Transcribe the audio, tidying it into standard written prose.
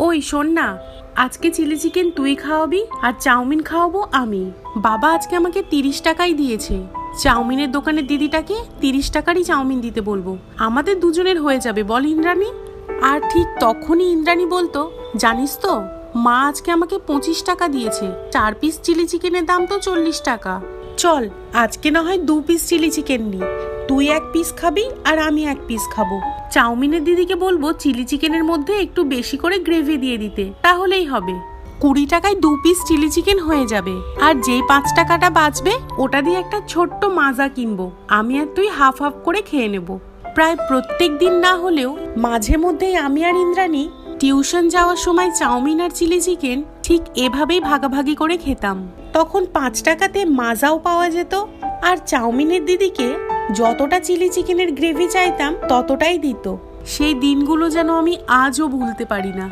ওই শোন না, আজকে চিলি চিকেন তুই খাওয়াবি আর চাউমিন খাওয়াবো আমি। বাবা আজকে আমাকে 30 টাকাই দিয়েছে। চাউমিনের দোকানের দিদিটাকে 30 টাকারই চাউমিন দিতে বলবো, আমাদের দুজনের হয়ে যাবে, বল ইন্দ্রাণী। আর ঠিক তখনই ইন্দ্রাণী বলতো, জানিস তো মা আজকে আমাকে 25 টাকা দিয়েছে, 4 পিস চিলি চিকেনের দাম তো 40 টাকা। চল আজকে না হয় 2 পিস চিলি চিকেন নি, তুই 1 পিস খাবি আর আমি 1 পিস খাবো। চাউমিনের দিদিকে বলবো চিলি চিকেনের মধ্যে একটু বেশি করে গ্রেভি দিয়ে দিতে, তাহলেই হবে। 20 টাকায় 2 পিস চিলি চিকেন হয়ে যাবে। আর যেই 5 টাকাটা বাঁচবে ওটা দিয়ে একটা ছোট্ট মাজা কিনবো, আমি আর তুই হাফ হাফ করে খেয়ে নেব। প্রায় প্রত্যেক দিন না হলেও মাঝে মধ্যেই আমি আর ইন্দ্রাণী টিউশন যাওয়ার সময় চাউমিন আর চিলি চিকেন ঠিক এভাবেই ভাগাভাগি করে খেতাম। তখন 5 টাকাতে মাজাও পাওয়া যেত, আর চাউমিনের দিদিকে যতটা চিলি চিকেনের গ্রেভি চাইতাম ততটাই দিত। সেই দিনগুলো যেন আমি আজও ভুলতে পারি না।